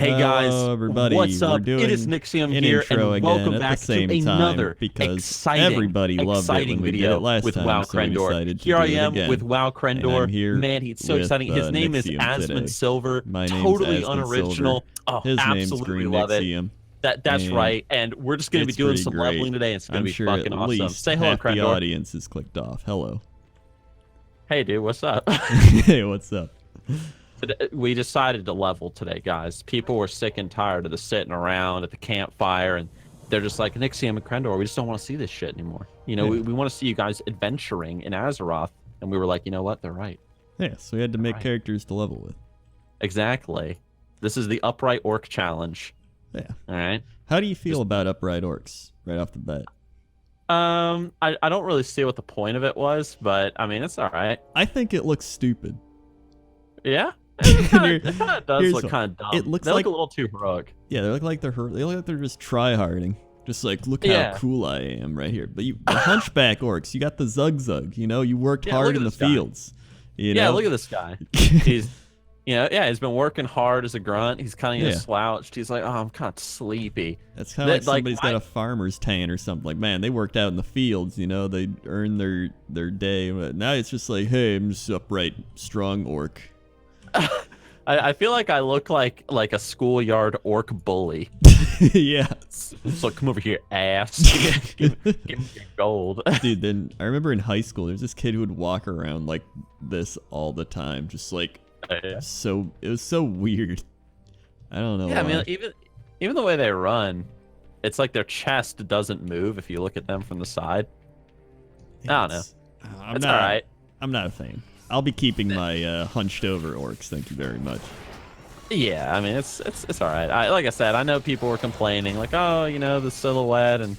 Hey guys, everybody. what's up? We're It is Nixxiom an here, intro and welcome again back at the same to another time because exciting, everybody loved it when we did it last with time, so we WoWcrendor. decided to Here do I it am again. with And I'm WoWcrendor. here Man, he's so with, exciting. His name is Nixxiom Asmund today. Silver. My name's Totally Asmund unoriginal. Silver. Oh, His name's absolutely Green love it. Nixxiom. That's and right, and we're just going to be doing some great. leveling today. It's going to be sure fucking at awesome. least Say hello, half the Crendor. audience is clicked off. Hello. Hey, dude, what's up? Hey, what's up? We decided to level today, guys. People were sick and tired of the sitting around at the campfire, and they're just like, Nixxiom and Crendor, we just don't want to see this shit anymore. You know, Yeah. we want to see you guys adventuring in Azeroth. And we were like, you know what? They're right. Yeah, so we had to make characters to level with. Exactly. This is the Upright Orc Challenge. Yeah. All right. How do you feel about Upright Orcs right off the bat? I don't really see what the point of it was, but I mean, it's all right. I think it looks stupid. Yeah? It kind of does look one. kind of dumb. It looks they like look a little too heroic. Yeah, they look like they're just try-harding. Just like, look how cool I am right here. But the hunchback orcs, you got the zug. You know, you worked hard in the fields. You know? Look at this guy. He's, he's been working hard as a grunt. He's kind of slouched. He's like, oh, I'm kind of sleepy. That's kind of like somebody's got a farmer's tan or something. Like, man, they worked out in the fields. You know, they earned their day. But now it's just like, hey, I'm just upright, strong orc. I feel like I look like a schoolyard orc bully. Yeah. So come over here, ass. give me your gold. Dude, then I remember in high school, there's this kid who would walk around like this all the time, just like it was so weird. I don't know. Yeah, why. I mean, even the way they run, it's like their chest doesn't move if you look at them from the side. I don't know. It's all right. I'm not a fan. I'll be keeping my hunched over orcs. Thank you very much. Yeah, I mean it's all right. Like I said, I know people were complaining like, oh, the silhouette, and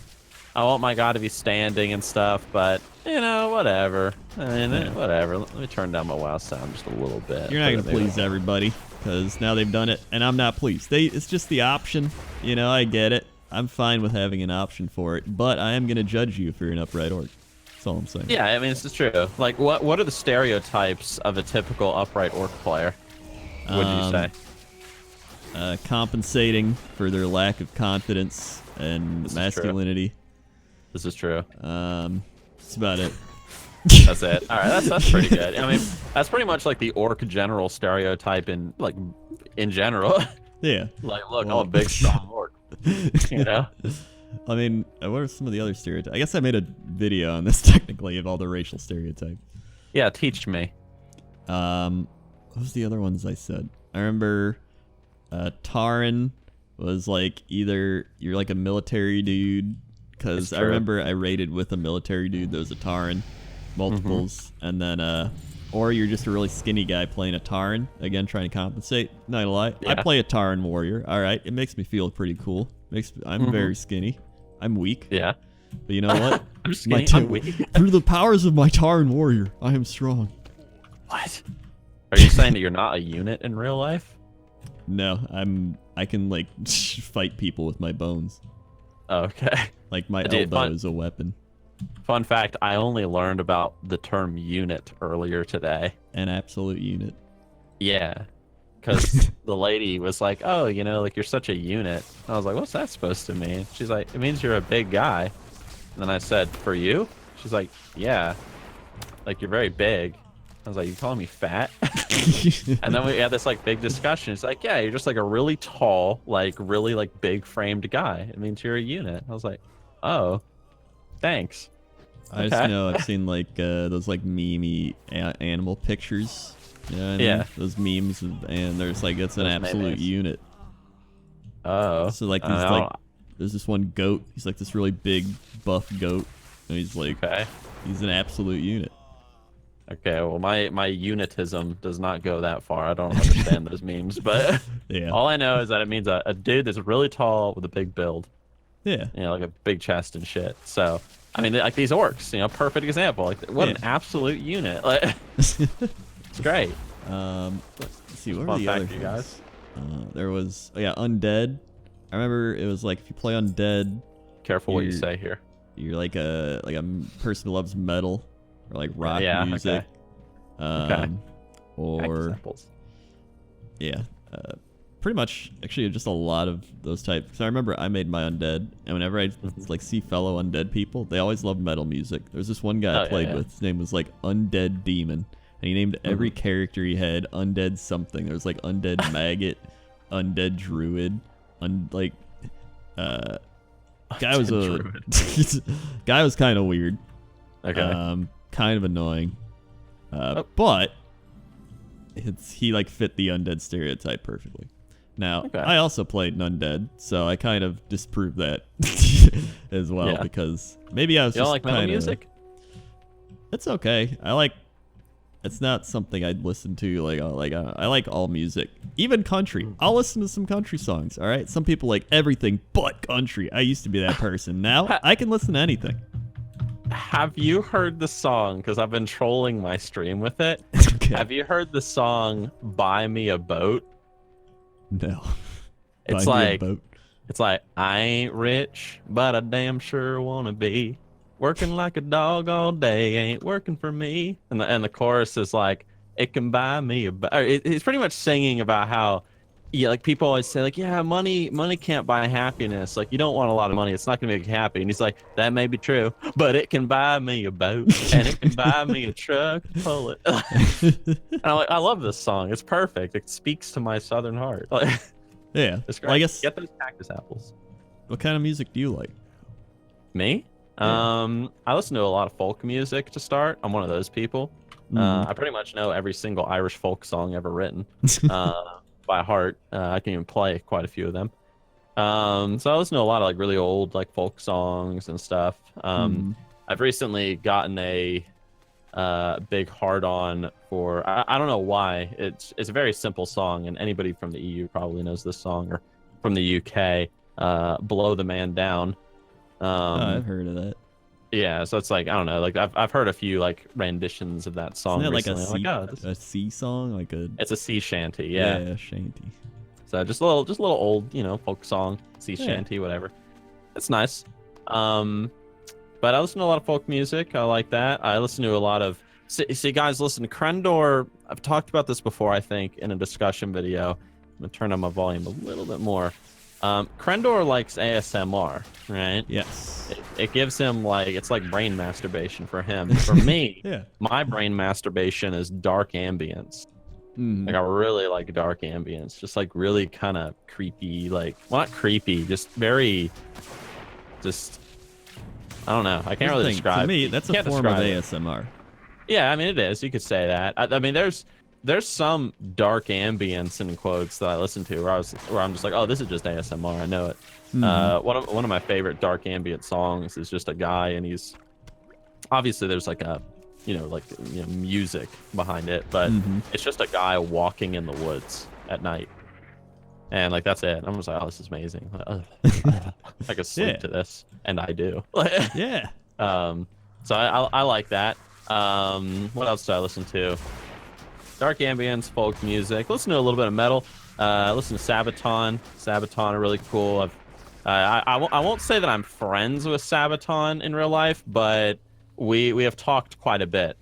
I want my guy to be standing and stuff, but whatever. I mean, whatever. Let me turn down my WoW sound just a little bit. You're not gonna please everybody because now they've done it, and I'm not pleased. It's just the option. I get it. I'm fine with having an option for it, but I am gonna judge you if you're an upright orc. That's all I'm saying. Yeah, I mean, this is true. Like, what are the stereotypes of a typical upright orc player? What did you say? Compensating for their lack of confidence and masculinity. This is true. That's about it. That's it. All right, that's pretty good. I mean, that's pretty much like the orc general stereotype in general. Yeah. Like, look, I'm a big, strong orc. I mean, what are some of the other stereotypes? I guess I made a video on this technically of all the racial stereotypes. Yeah, teach me. What was the other ones I said? I remember Taran was like either you're like a military dude, because I remember I raided with a military dude that was a Taran, multiples, and then or you're just a really skinny guy playing a Taran, again trying to compensate. Not gonna lie, I play a Taran warrior. All right, it makes me feel pretty cool. I'm very skinny. I'm weak. Yeah. But you know what? I'm skinny. I'm weak. Through the powers of my Taran warrior, I am strong. What? Are you saying that you're not a unit in real life? No, I can like fight people with my bones. Okay. Like my elbow is a weapon. Fun fact, I only learned about the term unit earlier today. An absolute unit. Yeah. Because the lady was like, oh, like you're such a unit. I was like, what's that supposed to mean? She's like, it means you're a big guy. And then I said, for you? She's like, yeah. Like, you're very big. I was like, you calling me fat? And then we had this like big discussion. It's like, yeah, you're just like a really tall, like really like big framed guy. It means you're a unit. I was like, oh, thanks. I just know I've seen like those like meme-y animal pictures. You know what I mean? Yeah. Those memes, and there's like, it's an absolute unit. Oh. So like there's this one goat. He's like this really big buff goat, and he's like, he's an absolute unit. Okay, well, my unitism does not go that far. I don't understand those memes, but all I know is that it means a dude that's really tall with a big build. Yeah. Like a big chest and shit. So, I mean, like these orcs, perfect example. Like, what an absolute unit. Like, it's great. Let's see, what were the other you guys? There was, undead. I remember it was like, if you play undead... Careful what you say here. You're like a person who loves metal. Or like rock music. Okay. Or examples. Yeah. pretty much actually just a lot of those types. So I remember I made my undead, and whenever I like see fellow undead people, they always love metal music. There's this one guy I played with. His name was like Undead Demon, and he named every character he had Undead something. There was like Undead Maggot, Undead Druid, guy was guy was kind of weird. Okay. Kind of annoying. But he like fit the undead stereotype perfectly. Now, I also played an undead, so I kind of disproved that as well because maybe I was you don't like metal music? It's okay. It's not something I'd listen to I like all music, even country. I'll listen to some country songs. All right, some people like everything but country. I used to be that person. Now I can listen to anything. Have you heard the song? Because I've been trolling my stream with it. Okay. Have you heard the song "Buy Me a Boat"? No. It's like I ain't rich, but I damn sure wanna be. Working like a dog all day ain't working for me. And the chorus is like, it can buy me a boat. It's pretty much singing about how, like people always say like, yeah, money can't buy happiness. Like you don't want a lot of money. It's not gonna make you happy. And he's like, that may be true, but it can buy me a boat and it can buy me a truck to pull it. And I'm like, I love this song. It's perfect. It speaks to my southern heart. Yeah. It's great. Well, I guess. Get those cactus apples. What kind of music do you like? Me? Yeah. I listen to a lot of folk music to start. I'm one of those people. I pretty much know every single Irish folk song ever written by heart. I can even play quite a few of them. So I listen to a lot of like really old like folk songs and stuff. I've recently gotten a big hard-on for I don't know why. It's a very simple song, and anybody from the EU probably knows this song, or from the UK, "Blow the Man Down." I've heard of that. Yeah, so it's like I don't know, like I've heard a few like renditions of that song. Isn't that recently. like a sea song, like a? It's a sea shanty, yeah. Shanty. So just a little old, folk song, sea shanty, whatever. It's nice. But I listen to a lot of folk music. I like that. I listen to a lot of. See, guys, listen to Crendor. I've talked about this before, I think, in a discussion video. I'm gonna turn on my volume a little bit more. Crendor likes ASMR, right? Yes. It gives him it's like brain masturbation for him. For me, my brain masturbation is dark ambience. Like I really like dark ambience, just like really kind of creepy, well, not creepy, just very, I don't know. I can't really describe. To me, that's a form of ASMR. Yeah, I mean it is. You could say that. I mean, there's some dark ambience in quotes that I listen to where I'm just like, oh, this is just ASMR. I know it. One of my favorite dark ambient songs is just a guy, and he's obviously there's like a music behind it, but it's just a guy walking in the woods at night, and like that's it. I'm just like, oh, this is amazing. I could sleep to this, and I do. Yeah. So I like that. What else do I listen to? Dark ambience, folk music. Listen to a little bit of metal. Listen to Sabaton. Sabaton are really cool. I won't say that I'm friends with Sabaton in real life, but we have talked quite a bit.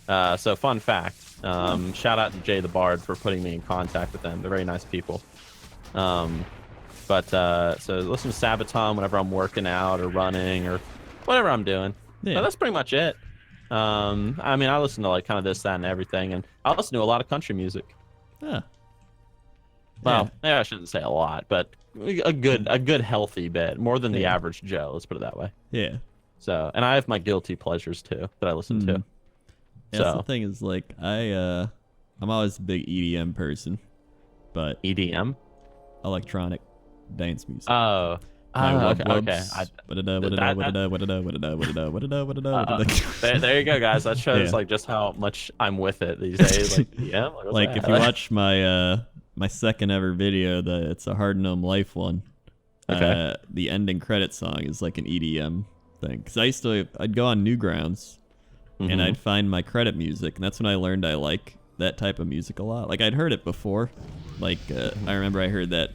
So fun fact. Shout out to Jay the Bard for putting me in contact with them. They're very nice people. So listen to Sabaton whenever I'm working out or running or whatever I'm doing. Yeah. But that's pretty much it. I mean, I listen to kind of this, that, and everything, and I listen to a lot of country music. Yeah. Well, I shouldn't say a lot, but a good healthy bit, more than the average Joe. Let's put it that way. Yeah. So, and I have my guilty pleasures too that I listen to. Yeah, so the thing is, I'm always a big EDM person, but EDM, electronic dance music. Oh. Okay. There you go, guys. That shows just how much I'm with it these days. If you watch my my second ever video, it's a Hard Gnome Life one. The ending credit song is like an EDM thing. Because I'd go on Newgrounds and I'd find my credit music, and that's when I learned I like that type of music a lot. Like I'd heard it before. I remember I heard that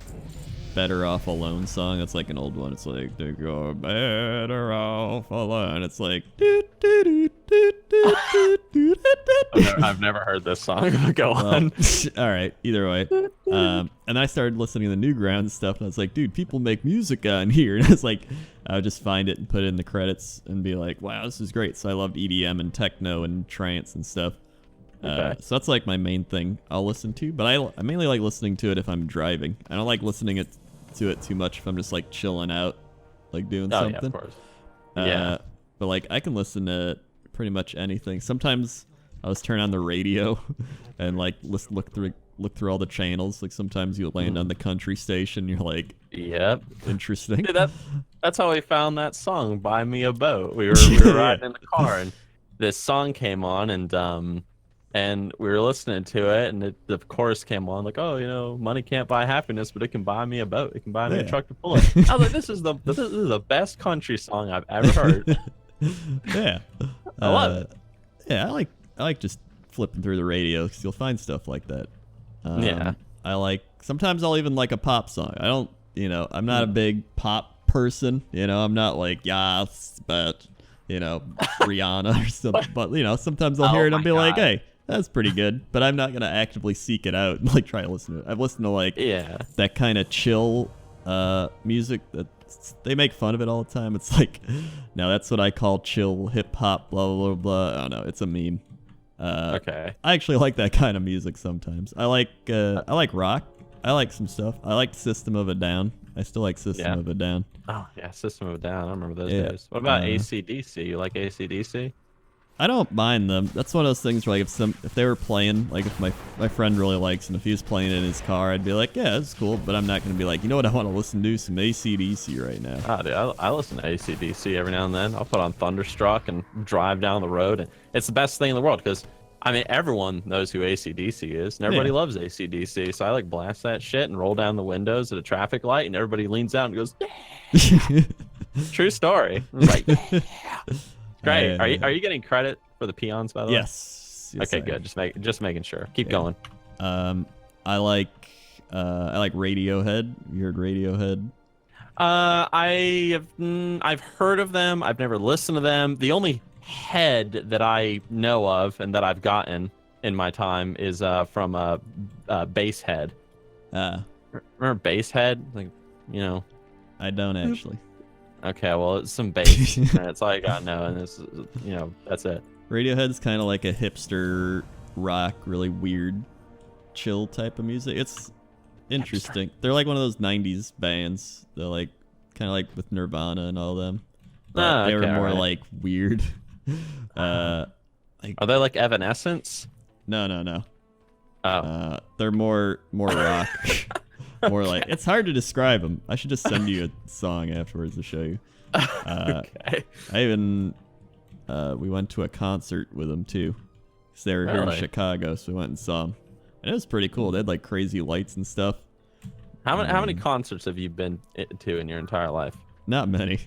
Better Off Alone song. That's like an old one. It's like, to go better off alone. It's like, do, do, do, do, do, I've never heard this song. Go Well, on. all right. Either way, and I started listening to the Newgrounds stuff, and I was like, dude, people make music on here. And I was like, I would just find it and put it in the credits and be like, wow, this is great. So I loved EDM and techno and trance and stuff. Okay. So that's like my main thing I'll listen to, but I mainly like listening to it if I'm driving. I don't like listening to it too much if I'm just like chilling out, like doing something. Yeah, of course. Yeah. But like I can listen to pretty much anything. Sometimes I'll just turn on the radio and like look through all the channels. Like sometimes you'll land on the country station. You're like, yep, interesting. Dude, that's how we found that song, "Buy Me a Boat." We were riding in the car, and this song came on, and we were listening to it, and the chorus came on, like, oh, you know, money can't buy happiness, but it can buy me a boat. It can buy me a truck to pull it. I was like, this is the best country song I've ever heard. Yeah, I love it. Yeah, I like just flipping through the radio because you'll find stuff like that. Yeah. I like, sometimes I'll even like a pop song. I don't, I'm not a big pop person. I'm not like, yes, but, Rihanna or something. But, sometimes I'll hear it and be like, hey, that's pretty good. But I'm not going to actively seek it out and like try to listen to it. I've listened to like that kind of chill music that they make fun of it all the time. It's like, no, that's what I call chill hip hop, blah, blah, blah, blah. I don't know. It's a meme. Okay. I actually like that kind of music sometimes. I like rock. I like some stuff. I like System of a Down. I still like System of a Down. Oh, yeah, System of a Down. I remember those days. What about AC/DC? You like AC/DC? I don't mind them. That's one of those things where like if they were playing, like if my friend really likes and if he was playing it in his car, I'd be like, yeah, it's cool, but I'm not going to be like, you know what I want to listen to? Some AC/DC right now. Oh, dude, I listen to AC/DC every now and then. I'll put on Thunderstruck and drive down the road, and it's the best thing in the world because, I mean, everyone knows who AC/DC is, and everybody loves AC/DC, so I like blast that shit and roll down the windows at a traffic light, and everybody leans out and goes, yeah. True story. I'm like, yeah. Great. Are you getting credit for the peons, by the way? Yes. Okay, good. Just making sure. Keep going. I like Radiohead. You heard Radiohead? I've heard of them. I've never listened to them. The only head that I know of and that I've gotten in my time is from Basshead. Remember Basshead? Like, I don't actually. Okay, well, it's some bass. That's all I got now, and this, that's it. Radiohead's kind of like a hipster rock, really weird, chill type of music. It's interesting. They're like one of those '90s bands. They're like kind of like with Nirvana and all them. But they were more like weird. Are they like Evanescence? No. Oh. They're more rock. More like, it's hard to describe them. I should just send you a song afterwards to show you. Okay. We went to a concert with them too. Because they were here in Chicago, so we went and saw them. And it was pretty cool. They had like crazy lights and stuff. How many concerts have you been to in your entire life? Not many.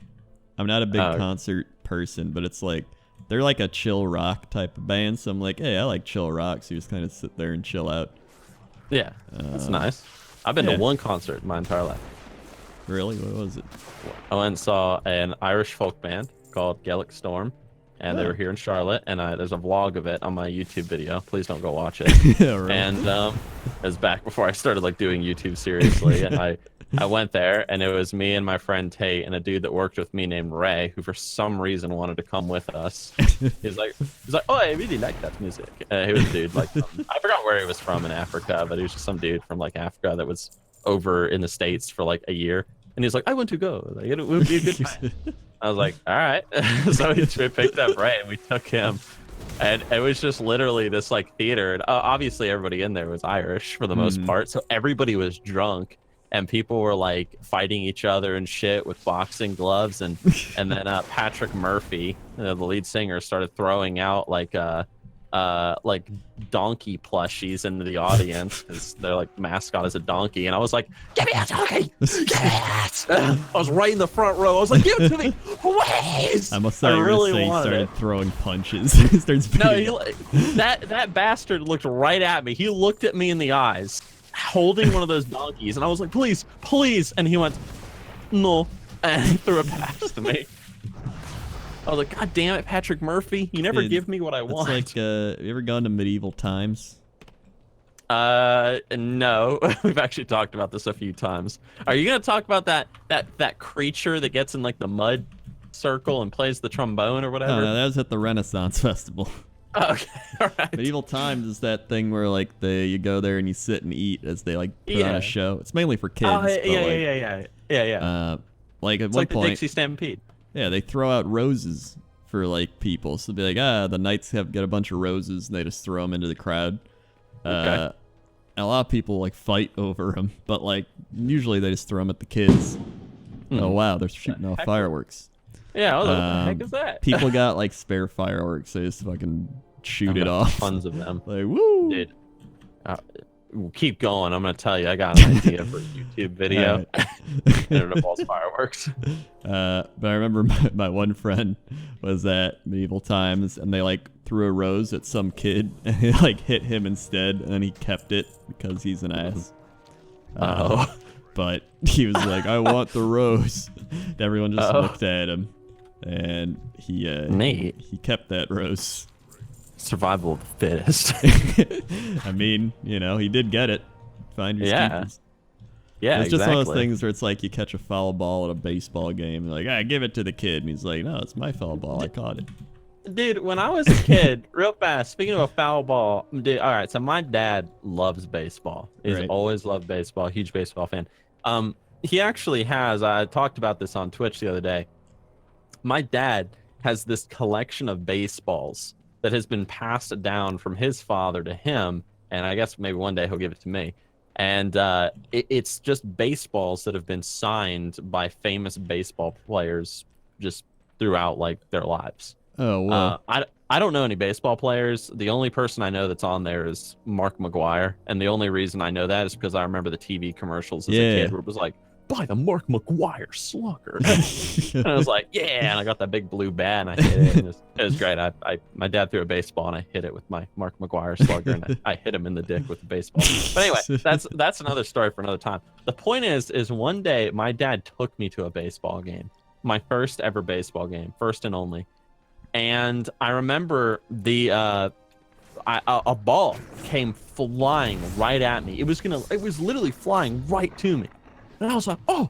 I'm not a big concert person, but it's like, they're like a chill rock type of band. So I'm like, hey, I like chill rock. So you just kind of sit there and chill out. Yeah, that's nice. I've been to one concert in my entire life. Really? What was it? I went and saw an Irish folk band called Gaelic Storm, and they were here in Charlotte, and there's a vlog of it on my YouTube video. Please don't go watch it. Yeah, right. And it was back before I started like doing YouTube seriously, and I went there, and it was me and my friend Tate and a dude that worked with me named Ray, who for some reason wanted to come with us. He's like, oh, I really like that music. He was a dude, like, I forgot where he was from in Africa, but he was just some dude from like Africa that was over in the States for like a year. And he's like, I want to go. Like, it would be a good time. I was like, all right. So we picked up Ray and we took him. And it was just literally this like theater. And obviously everybody in there was Irish for the most part. So everybody was drunk. And people were like fighting each other and shit with boxing gloves, and then Patrick Murphy, the lead singer, started throwing out like donkey plushies into the audience because their like mascot is a donkey, and I was like, "Give me a donkey!" Yes! I was right in the front row. I was like, "Give it to me, please!" I must say, I really he wanted started it. throwing punches. He starts that bastard looked right at me. He looked at me in the eyes, holding one of those donkeys, and I was like, please, please, and he went, no, and he threw it past me. I was like, God damn it, Patrick Murphy, you never Dude, give me what I want. It's like, have you ever gone to medieval times? No. We've actually talked about this a few times. Are you gonna talk about that creature that gets in like the mud circle and plays the trombone or Oh, whatever? no, that was at the Renaissance Festival. Okay, all right. Medieval times is that thing where like you go there and you sit and eat as they like put on Yeah. a show. It's mainly for kids. Oh, but, yeah, like, yeah. like at It's one like the point, Dixie Stampede. yeah, they throw out roses for like people. So they'll be like, the knights get a bunch of roses and they just throw them into the crowd. Okay. And a lot of people like fight over them, but like usually they just throw them at the kids. Oh wow, they're shooting off fireworks. Yeah, I was like, what the heck is that? People got like spare fireworks. They just fucking shoot it off. Tons of them. Like woo, Dude. Keep going. I'm gonna tell you. I got an idea for a YouTube video. Right. And it involves fireworks. But I remember my one friend was at medieval times, and they like threw a rose at some kid, and it like hit him instead, and then he kept it because he's an ass. But he was like, "I want the rose." And everyone just looked at him, and he kept that rose. Survival of the fittest. I mean, he did get it. Find your keepers. Yeah, it's just one of those things where it's like you catch a foul ball at a baseball game. You're like, give it to the kid. And he's like, no, it's my foul ball. I caught it. Dude, when I was a kid, real fast, speaking of a foul ball, dude, all right, so my dad loves baseball. He's always loved baseball, huge baseball fan. He actually has, I talked about this on Twitch the other day. My dad has this collection of baseballs that has been passed down from his father to him, and I guess maybe one day he'll give it to me. And it's just baseballs that have been signed by famous baseball players just throughout like their lives. Oh, wow. I don't know any baseball players. The only person I know that's on there is Mark McGuire, and the only reason I know that is because I remember the TV commercials as a kid where it was like, buy the Mark McGuire slugger. And I was like, yeah, and I got that big blue bat and I hit it, and it was great. My dad threw a baseball and I hit it with my Mark McGuire slugger, and I hit him in the dick with the baseball. But anyway, that's another story for another time. The point is one day my dad took me to a baseball game, my first ever baseball game, first and only. And I remember a ball came flying right at me. It was literally flying right to me. And I was like, oh,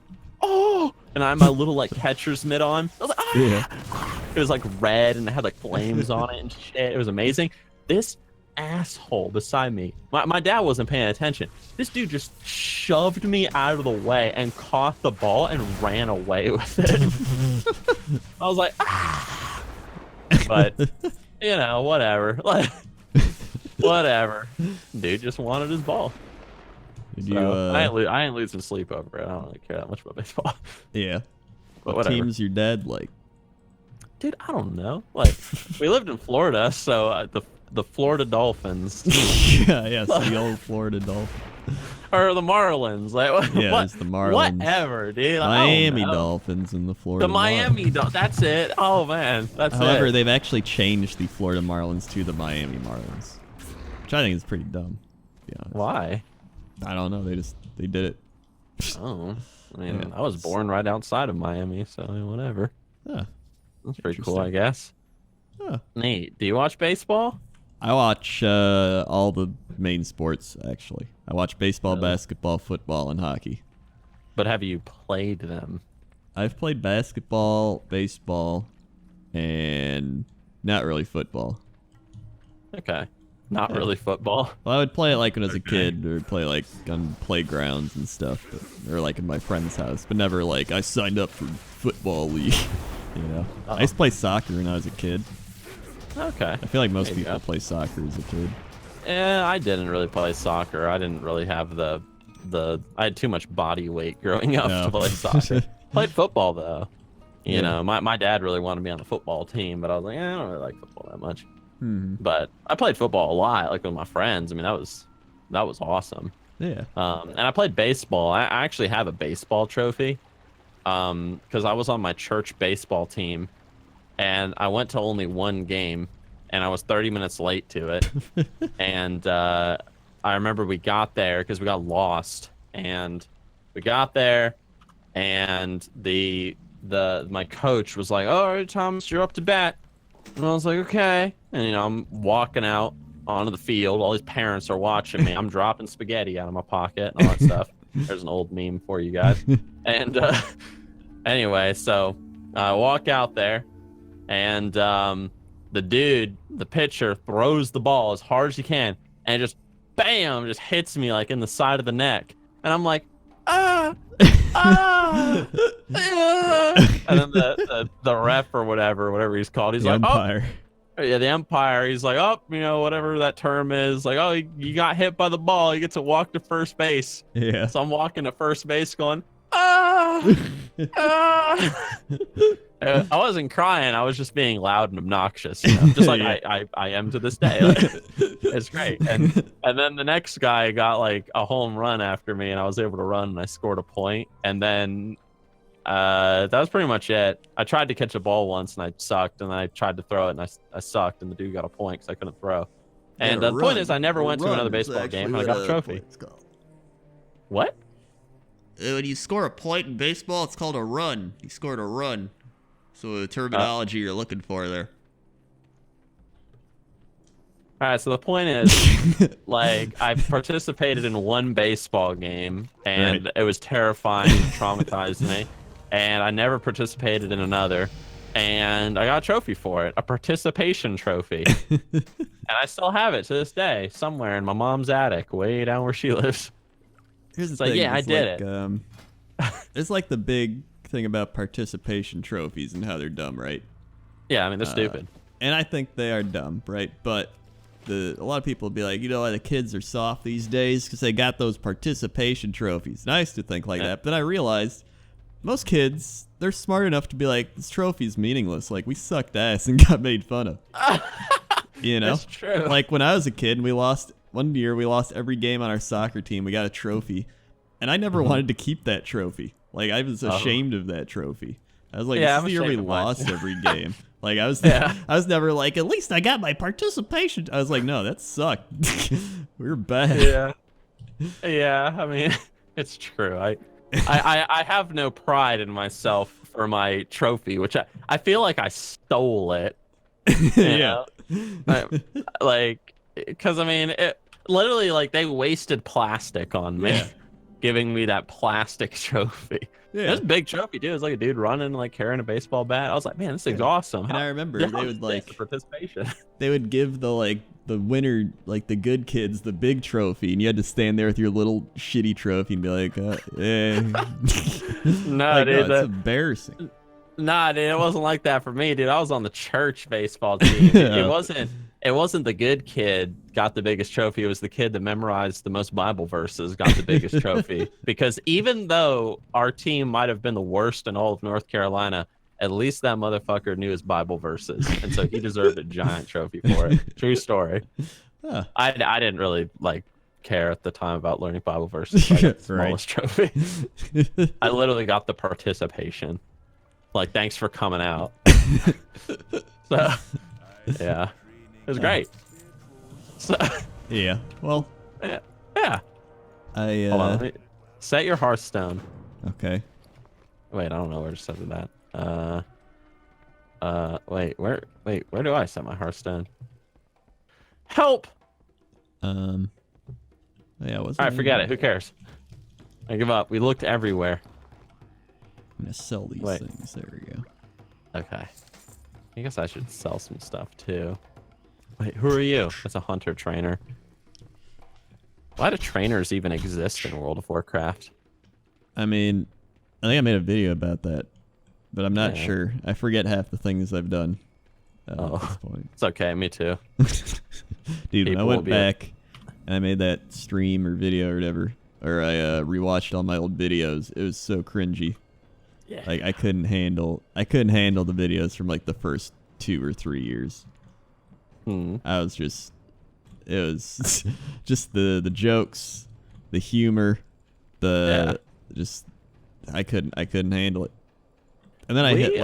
and I had my little like catcher's mitt on. I was like, ah! It was like red and it had like flames on it and shit. It was amazing. This asshole beside me, my dad wasn't paying attention. This dude just shoved me out of the way and caught the ball and ran away with it. I was like, ah. But whatever. Whatever. Dude just wanted his ball. I ain't losing sleep over it. I don't really care that much about baseball. Yeah. But what whatever. team's your dad like? Dude, I don't know. Like, we lived in Florida, so the Florida Dolphins. Yes, the old Florida Dolphins. Or the Marlins. Like, it's the Marlins. Whatever, dude. Miami Dolphins and the Florida Miami Dolphins. That's it. Oh, man. However, they've actually changed the Florida Marlins to the Miami Marlins, which I think is pretty dumb, to be honest. Why? I don't know. They did it. Oh. I mean, I was born right outside of Miami, so whatever. Huh. That's pretty cool, I guess. Huh. Neat. Do you watch baseball? I watch all the main sports, actually. I watch baseball, basketball, football, and hockey. But have you played them? I've played basketball, baseball, and not really football. Okay. Not really football. Well, I would play it like when I was a kid, or play like on playgrounds and stuff, or like in my friend's house, but never like I signed up for football league. I used to play soccer when I was a kid. Okay. I feel like most people play soccer as a kid. Yeah, I didn't really play soccer. I didn't really have the I had too much body weight growing up to play soccer. Played football though. You know, my dad really wanted me on the football team, but I was like, I don't really like football that much. But I played football a lot, like with my friends. I mean, that was awesome. Yeah. And I played baseball. I actually have a baseball trophy. Because I was on my church baseball team, and I went to only one game, and I was 30 minutes late to it. And I remember we got there because we got lost, and we got there, and the my coach was like, "All right, Thomas, you're up to bat." And I was like, "Okay." And you know, I'm walking out onto the field. All these parents are watching me. I'm dropping spaghetti out of my pocket and all that stuff. There's an old meme for you guys. And anyway, so I walk out there, and the pitcher, throws the ball as hard as he can, and just bam, just hits me like in the side of the neck. And I'm like, ah, ah, ah. And then the ref or whatever he's called, he's The like, umpire. oh, yeah, the umpire, he's like, oh, you know, whatever that term is, like, oh, you got hit by the ball, you get to walk to first base. Yeah. So I'm walking to first base going, ah, ah. I wasn't crying, I was just being loud and obnoxious, you know? Just like Yeah. I am to this day. Like, it's great. And then the next guy got like a home run after me, and I was able to run, and I scored a point. And then that was pretty much it. I tried to catch a ball once, and I sucked, and then I tried to throw it, and I sucked, and the dude got a point because I couldn't throw. And the point is, I never went to another baseball game, and I got a trophy. What? When you score a point in baseball, it's called a run. You scored a run. So the terminology you're looking for there. All right, so the point is, like, I participated in one baseball game, and it was terrifying, traumatized me, and I never participated in another, and I got a trophy for it, a participation trophy, and I still have it to this day, somewhere in my mom's attic, way down where she lives. Here's the It's like, thing. yeah, I it's did like, it's like the big thing about participation trophies and how they're dumb, right? Yeah, I mean, they're stupid. And I think they are dumb, right? But a lot of people will be like, you know why the kids are soft these days? Because they got those participation trophies. And I used to think like that, but then I realized most kids, they're smart enough to be like, this trophy's meaningless. Like, we sucked ass and got made fun of. You know? That's true. Like, when I was a kid and one year we lost every game on our soccer team, we got a trophy. And I never wanted to keep that trophy. Like, I was ashamed of that trophy. I was like, Yeah, this is the year we lost every game. Like, I was never like, at least I got my participation. I was like, no, that sucked. We were bad. Yeah. Yeah, I mean, it's true. I have no pride in myself for my trophy, which I feel like I stole it. Yeah. Like, because, I mean, it literally, like, they wasted plastic on me. Yeah. Giving me that plastic trophy. Yeah. It was a big trophy, dude. It was like a dude running, like, carrying a baseball bat. I was like, man, this thing's awesome. And I remember they would like participation. They would give the winner, like the good kids, the big trophy, and you had to stand there with your little shitty trophy and be like, eh. No, like, dude, no, it's embarrassing. Nah, dude, it wasn't like that for me, dude. I was on the church baseball team. It wasn't the good kid got the biggest trophy. It was the kid that memorized the most Bible verses got the biggest trophy. Because even though our team might have been the worst in all of North Carolina, at least that motherfucker knew his Bible verses, and so he deserved a giant trophy for it. True story. Huh. I didn't really care at the time about learning Bible verses. So I got the smallest trophy. I literally got the participation. Like, thanks for coming out. So, yeah, it was great. So, yeah. Well. Yeah. I Hold on. Set your Hearthstone. Okay. Wait, I don't know where to set that. Wait, where do I set my Hearthstone? Help! Yeah, All right, forget it. Who cares? I give up. We looked everywhere. I'm gonna sell these things. There we go. Okay. I guess I should sell some stuff too. Wait, who are you? That's a hunter trainer. Why do trainers even exist in World of Warcraft? I mean, I think I made a video about that, but I'm not sure. I forget half the things I've done at this point. It's okay. Me too. Dude, when I went back and I made that stream or video or whatever, or I rewatched all my old videos, it was so cringy. Yeah. Like I couldn't handle the videos from like the first 2 or 3 years. I was just, it was just the jokes, the humor, just I couldn't handle it. And then I hit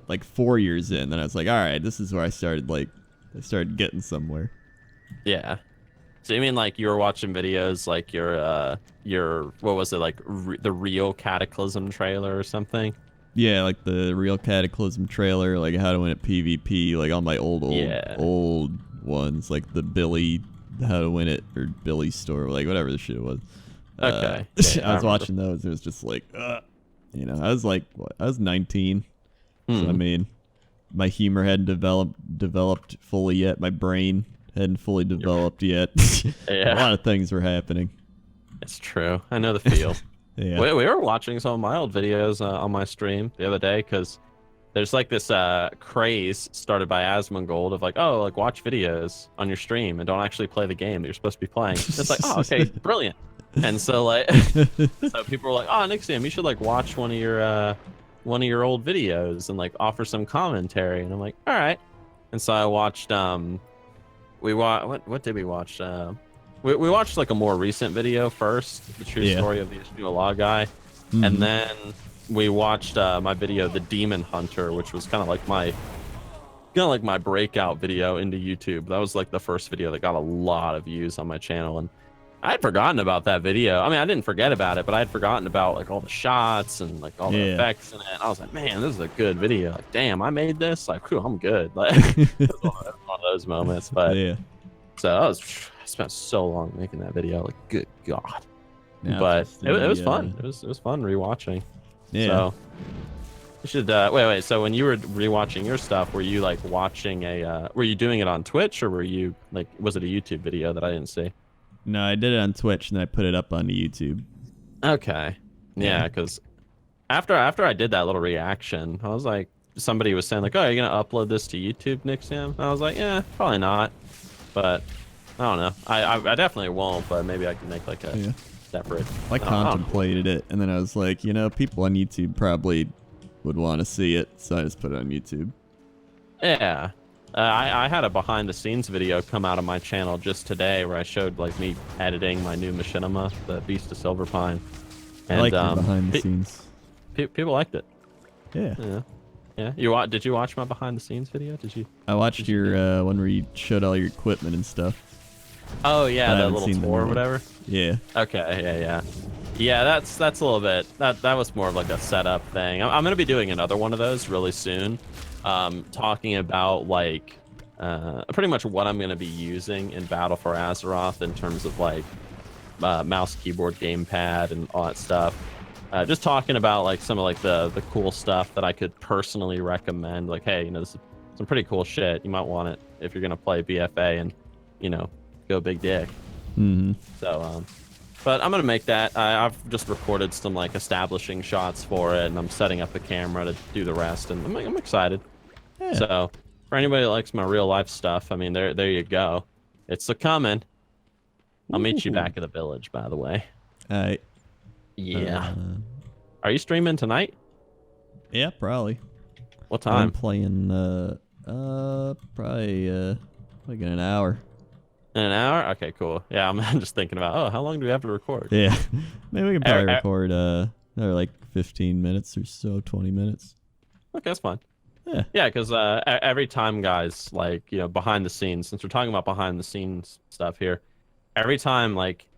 like 4 years in, then I was like, all right, this is where I started getting somewhere. Yeah. So you mean like you were watching videos like your what was it, like the real Cataclysm trailer or something? Yeah, like the Real Cataclysm trailer, like how to win at PvP, like all my old ones, like the Billy How to Win It or Billy Store, like whatever the shit was. Okay. I was watching those. It was just like, you know, I was like, what? I was 19. So I mean, my humor hadn't developed fully yet. My brain hadn't fully developed yet. Yeah. A lot of things were happening. It's true. I know the feel. Yeah. We were watching some of my old videos on my stream the other day because there's like this craze started by Asmongold of like, oh, like watch videos on your stream and don't actually play the game that you're supposed to be playing. It's like, oh, okay, brilliant. And so like, so people were like, oh, Nixxiom, you should like watch one of your old videos and like offer some commentary. And I'm like, all right. And so I watched what did we watch? We watched like a more recent video first, the true story of the Ishmael Law guy, and then we watched my video, The Demon Hunter, which was kind of like my breakout video into YouTube. That was like the first video that got a lot of views on my channel, and I had forgotten about that video. I mean, I didn't forget about it, but I had forgotten about like all the shots and like all the effects in it. And I was like, man, this is a good video. Like, damn, I made this. Like, whew, I'm good. Like, it was one of those moments. But so I spent so long making that video. Like, good God. Yeah, but it was fun. It was fun rewatching. Yeah. So you should wait. So when you were rewatching your stuff, were you like watching were you doing it on Twitch or were you like, was it a YouTube video that I didn't see? No, I did it on Twitch and then I put it up onto YouTube. Okay. Yeah, because after I did that little reaction, I was like, somebody was saying like, oh, are you gonna upload this to YouTube, Nixxiom? I was like, yeah, probably not. But I don't know. I definitely won't, but maybe I can make like a separate. I contemplated it, and then I was like, you know, people on YouTube probably would want to see it, so I just put it on YouTube. Yeah. I had a behind the scenes video come out of my channel just today where I showed like me editing my new machinima, the Beast of Silverpine. And, I like your behind the scenes. People liked it. Yeah. Yeah. Did you watch my behind the scenes video? Did you? I watched your one where you showed all your equipment and stuff. Oh yeah, that little tour or whatever. Yeah. Okay. Yeah, that's a little bit. That was more of like a setup thing. I'm gonna be doing another one of those really soon. Talking about like pretty much what I'm going to be using in Battle for Azeroth in terms of like mouse, keyboard, gamepad, and all that stuff. Just talking about like some of like the cool stuff that I could personally recommend. Like, hey, you know, this is some pretty cool shit. You might want it if you're going to play BFA and, you know, go big dick. So, but I'm going to make that. I've just recorded some like establishing shots for it, and I'm setting up a camera to do the rest, and I'm excited. Yeah. So for anybody that likes my real life stuff, I mean, there you go. It's a coming. I'll meet you back at the village, by the way. All right. Yeah. Are you streaming tonight? Yeah, probably. What time? I'm playing probably like in an hour. In an hour? Okay, cool. Yeah, I'm just thinking about, oh, how long do we have to record? Yeah. Maybe we can probably record another like 15 minutes or so, 20 minutes. Okay, that's fine. Yeah. Yeah, because every time, guys, like, you know, behind the scenes, since we're talking about behind the scenes stuff here, every time, like,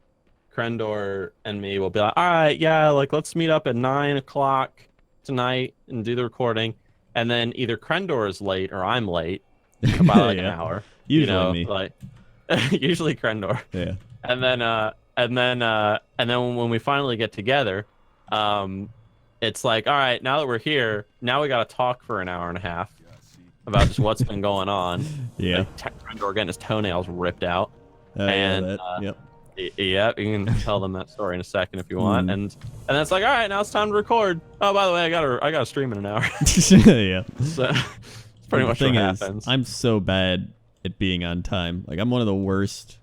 Crendor and me will be like, all right, yeah, like, let's meet up at 9 o'clock tonight and do the recording. And then either Crendor is late or I'm late by like an hour. Usually me. Like, usually Crendor. Yeah. And then when we finally get together, it's like, all right, now that we're here, now we got to talk for an hour and a half about just what's been going on. Yeah. Like, Crendor getting his toenails ripped out. And yep. Yeah, you can tell them that story in a second if you want. And then it's like, all right, now it's time to record. Oh, by the way, I got to stream in an hour. Yeah. So it's pretty much what happens. I'm so bad at being on time. Like, I'm one of the worst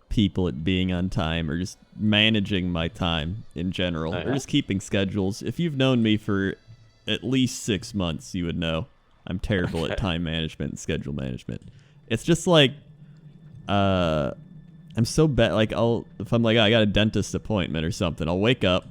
people at being on time or just managing my time in general, or just keeping schedules. If you've known me for at least 6 months, you would know I'm terrible at time management and schedule management. It's just like I'm so bad. Like, if I'm like, oh, I got a dentist appointment or something, I'll wake up,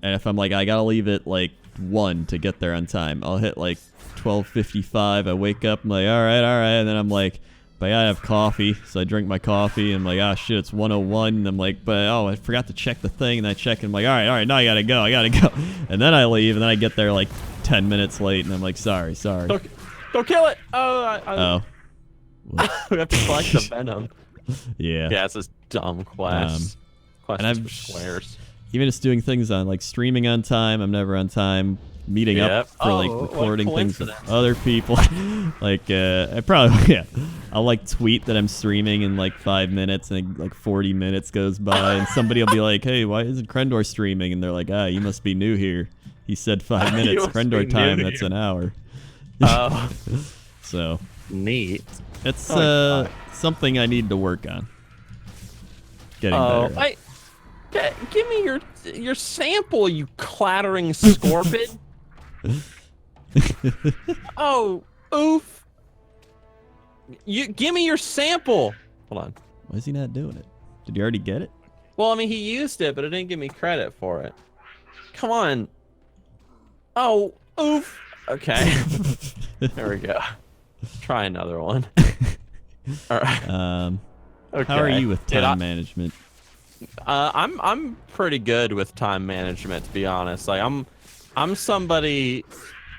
and if I'm like, I gotta leave at like 1 to get there on time, I'll hit like 12:55. I wake up, I'm like, all right, and then I'm like, but I gotta have coffee, so I drink my coffee, and I'm like, oh shit, it's 1:01, and I'm like, but oh, I forgot to check the thing, and I check, and I'm like, all right, now I gotta go, and then I leave, and then I get there like 10 minutes late, and I'm like, sorry. Don't kill it. Oh. Oh. We have to collect the venom. Yeah. Yeah, it's this dumb quest. Questions for squares. Even just doing things on like streaming on time, I'm never on time. Meeting up for like recording things with other people. Like I probably I'll like tweet that I'm streaming in like 5 minutes, and like 40 minutes goes by, and somebody will be like, "Hey, why isn't Crendor streaming?" And they're like, "Ah, you must be new here. He said 5 minutes. Crendor time, that's an hour." Oh. So neat. It's something I need to work on. Getting better. Give me your sample, you clattering scorpion. Oh, oof. You give me your sample. Hold on. Why is he not doing it? Did you already get it? Well, I mean, he used it, but it didn't give me credit for it. Come on. Oh, oof. Okay. There we go. Try another one. All right. Okay. How are you with time management? I'm pretty good with time management, to be honest. Like I'm somebody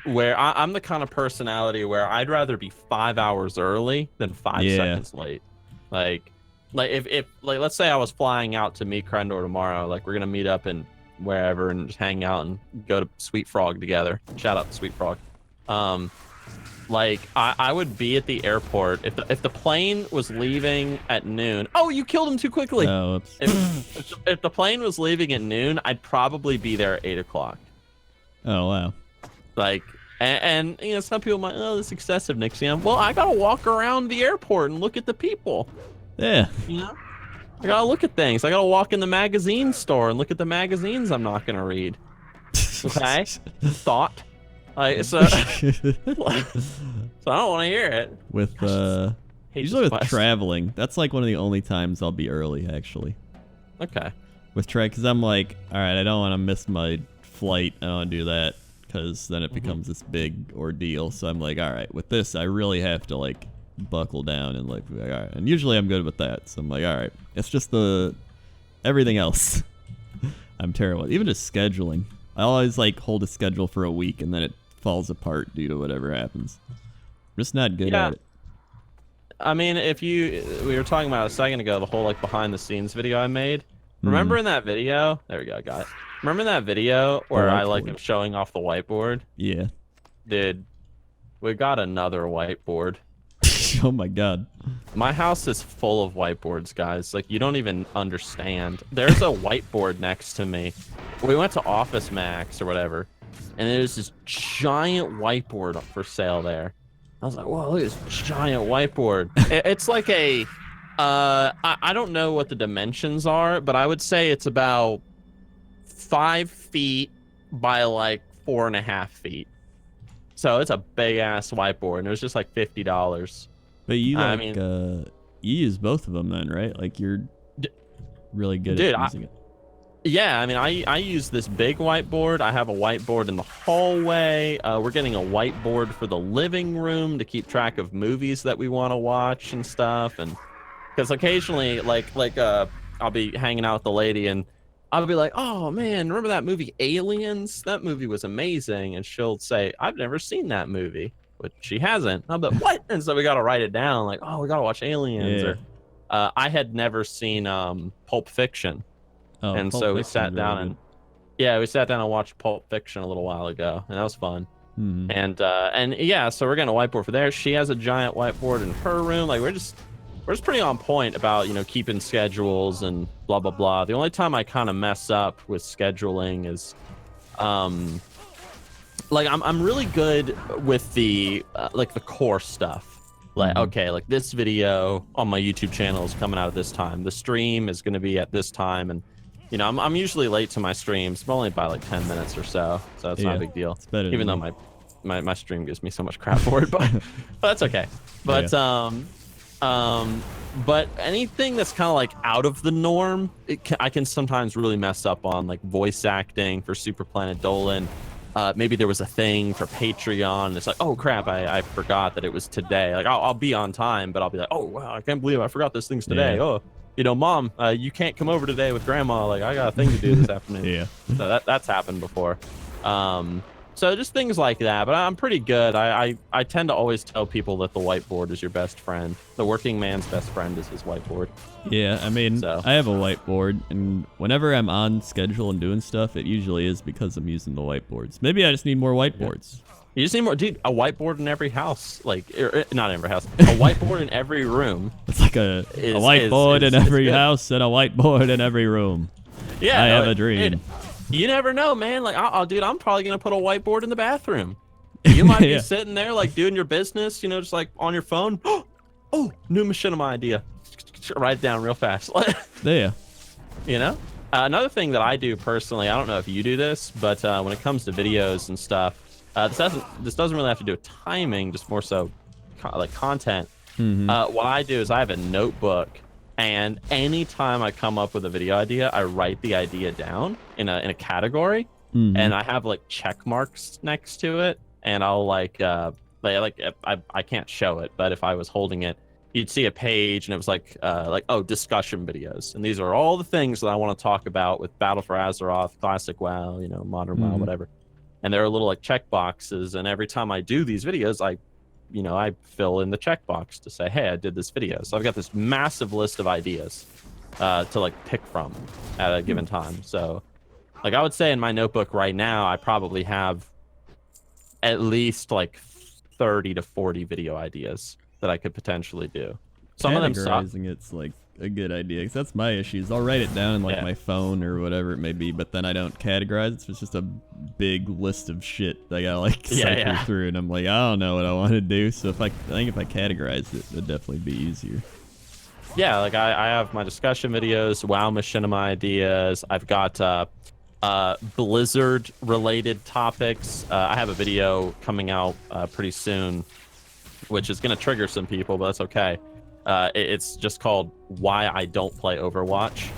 where I'm the kind of personality where I'd rather be 5 hours early than 5 seconds late. Like if let's say I was flying out to meet Crendor tomorrow, like we're gonna meet up in wherever and just hang out and go to Sweet Frog together. Shout out to Sweet Frog. Like I would be at the airport if the plane was leaving at noon. Oh, you killed him too quickly. Oh, oops. If the plane was leaving at noon, I'd probably be there at 8 o'clock. Oh wow. Like and you know, some people might, oh, this is excessive, Nixxiom. Well, I gotta walk around the airport and look at the people. Yeah. You know, I gotta look at things. I gotta walk in the magazine store and look at the magazines I'm not gonna read. Okay. Thought. So I don't want to hear it. With usually with traveling, that's like one of the only times I'll be early, actually. Okay. With because I'm like, all right, I don't want to miss my flight. I don't want to do that because then it becomes this big ordeal. So I'm like, all right, with this, I really have to like buckle down and like, all right. And usually I'm good with that. So I'm like, all right, it's just everything else. I'm terrible. Even just scheduling. I always like hold a schedule for a week and then it falls apart due to whatever happens. I'm just not good at it. I mean, we were talking about a second ago, the whole like behind the scenes video I made. Remember in that video? There we go, got it. Remember in that video where I like am showing off the whiteboard? Yeah. Dude, we got another whiteboard. Oh my god. My house is full of whiteboards, guys. Like, you don't even understand. There's a whiteboard next to me. We went to Office Max or whatever, and there's this giant whiteboard up for sale there. I was like, whoa, look at this giant whiteboard. It's like a, I don't know what the dimensions are, but I would say it's about 5 feet by like 4.5 feet. So it's a big ass whiteboard, and it was just like $50. But you like, you use both of them then, right? Like you're really good at using it. Yeah, I mean, I use this big whiteboard. I have a whiteboard in the hallway. We're getting a whiteboard for the living room to keep track of movies that we want to watch and stuff. And because occasionally, like I'll be hanging out with the lady and I'll be like, oh man, remember that movie Aliens? That movie was amazing. And she'll say, I've never seen that movie, but she hasn't. I'll be like, what? And so we got to write it down. Like, oh, we got to watch Aliens. Yeah. Or I had never seen Pulp Fiction. Oh, and Pulp so we Fiction's sat really down good. we sat down and watched Pulp Fiction a little while ago, and that was fun. Mm-hmm. And yeah, so we're gonna whiteboard for there. She has a giant whiteboard in her room. Like we're just pretty on point about, you know, keeping schedules and blah blah blah. The only time I kind of mess up with scheduling is, like I'm really good with the like the core stuff. Like, okay, like this video on my YouTube channel is coming out at this time. The stream is going to be at this time, and you know, I'm usually late to my streams, but only by like 10 minutes or so. So it's not a big deal. It's better even though my stream gives me so much crap for it, but that's okay. But but anything that's kind of like out of the norm, I can sometimes really mess up on, like voice acting for Super Planet Dolan. Maybe there was a thing for Patreon, and it's like, oh crap, I forgot that it was today. Like I'll be on time, but I'll be like, oh wow, I can't believe I forgot this thing's today. Yeah. Oh, you know, Mom, you can't come over today with Grandma. Like I got a thing to do this afternoon. Yeah. So that's happened before. So just things like that, but I'm pretty good. I tend to always tell people that the whiteboard is your best friend. The working man's best friend is his whiteboard. Yeah, I mean, So. I have a whiteboard, and whenever I'm on schedule and doing stuff, it usually is because I'm using the whiteboards. Maybe I just need more whiteboards. You just need more, dude. A whiteboard in every house, like not every house, a whiteboard in every room. It's like a whiteboard in every house and a whiteboard in every room. Yeah, I have a dream. Dude, you never know, man. Like, dude, I'm probably gonna put a whiteboard in the bathroom. You might be sitting there, like, doing your business, just like on your phone. Oh, new machinima idea. Write it down real fast. Yeah. Another thing that I do personally, I don't know if you do this, but when it comes to videos and stuff, this doesn't really have to do with timing, just more so like content. What I do is I have a notebook, and anytime I come up with a video idea, I write the idea down in a category, and I have like check marks next to it, and I'll I can't show it, but if I was holding it, you'd see a page, and it was like discussion videos, and these are all the things that I want to talk about with Battle for Azeroth, Classic WoW, Modern WoW, whatever. And there are little like check boxes, and every time I do these videos, I fill in the checkbox to say, hey, I did this video. So I've got this massive list of ideas to like pick from at a given time. So like I would say in my notebook right now, I probably have at least like 30 to 40 video ideas that I could potentially do. Some of them suck. Categorizing it's like a good idea, because that's my issues. I'll write it down in like my phone or whatever it may be, but then I don't categorize it. So it's just a big list of shit that I gotta like cycle through, and I'm like, I don't know what I want to do. So I think if I categorize it, it'd definitely be easier. Yeah, like I have my discussion videos, WoW machinima ideas. I've got Blizzard related topics. I have a video coming out pretty soon, which is gonna trigger some people, but that's okay. It's just called Why I Don't Play Overwatch.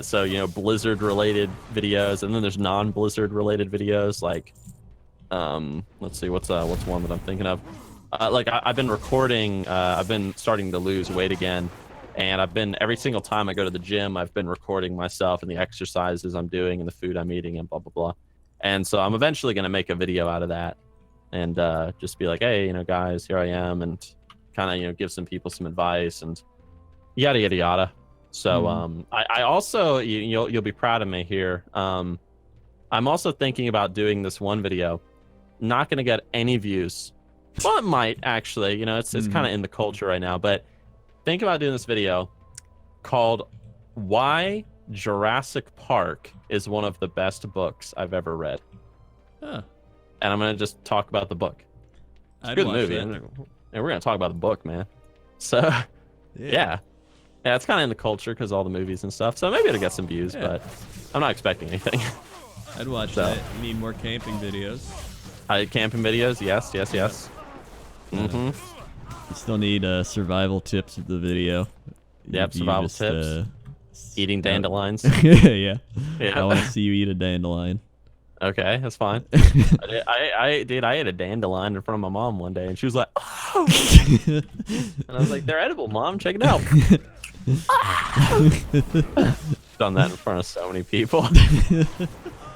So Blizzard related videos, and then there's non-Blizzard related videos like let's see, what's one that I'm thinking of. I've been recording, I've been starting to lose weight again, and every single time I go to the gym, I've been recording myself and the exercises I'm doing and the food I'm eating and blah blah blah. And so I'm eventually going to make a video out of that, and just be like, hey, guys, here I am, and kind of give some people some advice and yada yada yada. So I also, you'll be proud of me here, I'm also thinking about doing this one video, not going to get any views. Well, it might actually, it's kind of in the culture right now, but think about doing this video called Why Jurassic Park is One of the Best Books I've Ever Read. Huh. And I'm going to just talk about the book. It's a good movie. And we're going to talk about the book, man. So, yeah, it's kind of in the culture because all the movies and stuff. So maybe it'll get some views, but I'm not expecting anything. I'd watch that. You need more camping videos. Camping videos, yes. You still need survival tips of the video. Yep, survival tips. Eating dandelions. Yeah. I want to see you eat a dandelion. Okay, that's fine. I ate a dandelion in front of my mom one day, and she was like, oh! And I was like, they're edible, Mom. Check it out. Done that in front of so many people.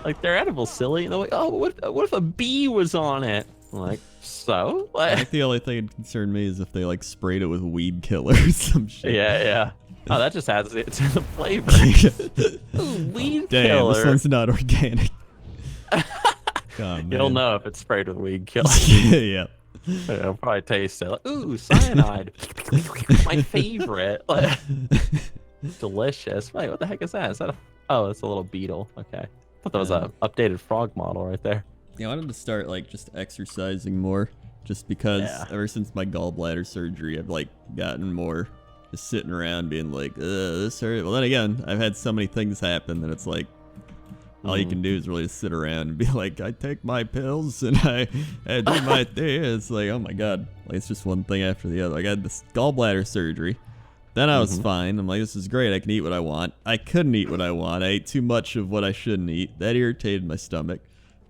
Like, they're edible, silly. And they're like, oh, what if a bee was on it? I'm like, so? I think the only thing that concerned me is if they like sprayed it with weed killer or some shit. Yeah. Oh, that just adds it to the flavor. Ooh, weed Damn, killer. this one's not organic. You'll know if it's sprayed with weed killer. Yeah. It'll probably taste it. Like, ooh, cyanide. My favorite. Like, delicious. Wait, what the heck is that? Is that oh, it's a little beetle. Okay. I thought that was a updated frog model right there. Yeah, I wanted to start like just exercising more, just because ever since my gallbladder surgery, I've like gotten more just sitting around being like, this hurt. Well, then again, I've had so many things happen that it's like all you can do is really just sit around and be like, I take my pills and I do my thing. It's like, oh my god, like it's just one thing after the other. I got this gallbladder surgery. Then I was fine. I'm like, this is great. I can eat what I want. I couldn't eat what I want. I ate too much of what I shouldn't eat. That irritated my stomach.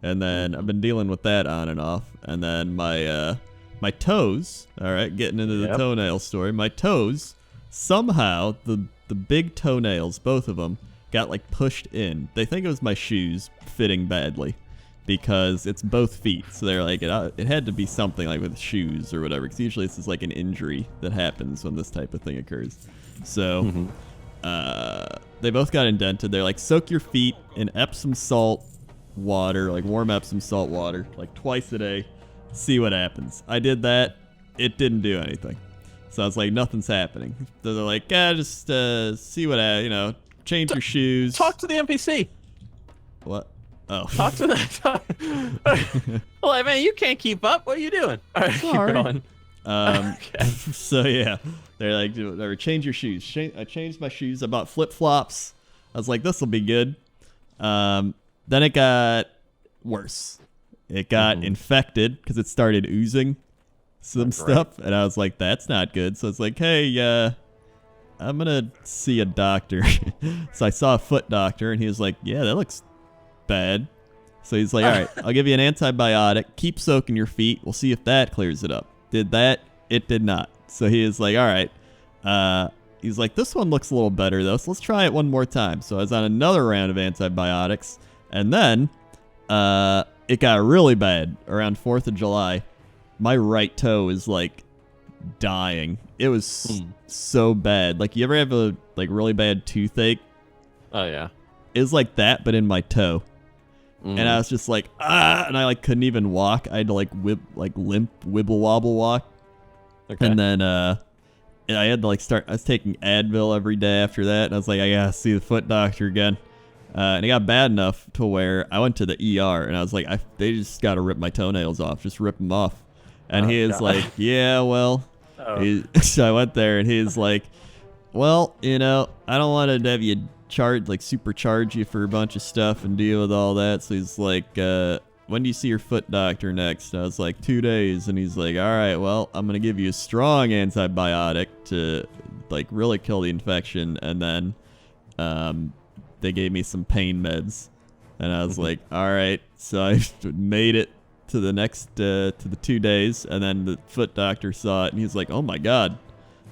And then I've been dealing with that on and off. And then my toes, all right, getting into the toenail story. My toes, somehow, the big toenails, both of them, got like pushed in. They think it was my shoes fitting badly because it's both feet. So they're like, it had to be something like with shoes or whatever. Because usually this is like an injury that happens when this type of thing occurs. So they both got indented. They're like, soak your feet in Epsom salt water, like warm Epsom salt water, like twice a day. See what happens. I did that. It didn't do anything. So I was like, nothing's happening. So they're like, just see what, change your shoes. Talk to the NPC. What? Oh. Talk to the. Well, man, you can't keep up. What are you doing? All right, keep Sorry. going. Okay. So yeah, they're like, whatever, change your shoes. I changed my shoes. I bought flip flops. I was like, this will be good. Then it got worse. It got infected because it started oozing some stuff, and I was like, that's not good. So it's like, hey, I'm gonna see a doctor. So I saw a foot doctor, and he was like, yeah, that looks bad. So he's like, all right, I'll give you an antibiotic. Keep soaking your feet. We'll see if that clears it up. Did that? It did not. So he is like, all right. He's like, this one looks a little better though, so let's try it one more time. So I was on another round of antibiotics, and then it got really bad around 4th of July. My right toe is like dying. It was so bad. Like, you ever have a like really bad toothache? Oh yeah. It was like that, but in my toe. And I was just like, and I like couldn't even walk. I had to like limp, wibble wobble walk. Okay. And then I had to like I was taking Advil every day after that, and I was like, I gotta see the foot doctor again. And it got bad enough to where I went to the ER, and I was like, they just gotta rip my toenails off, just rip them off. And he is like, yeah, well. So I went there, and he's like, well, I don't want to have you supercharge you for a bunch of stuff and deal with all that. So he's like, when do you see your foot doctor next? And I was like, 2 days. And he's like, all right, well, I'm going to give you a strong antibiotic to like really kill the infection. And then they gave me some pain meds. And I was like, all right. So I made it to the next, to the 2 days. And then the foot doctor saw it, and he's like, oh my God,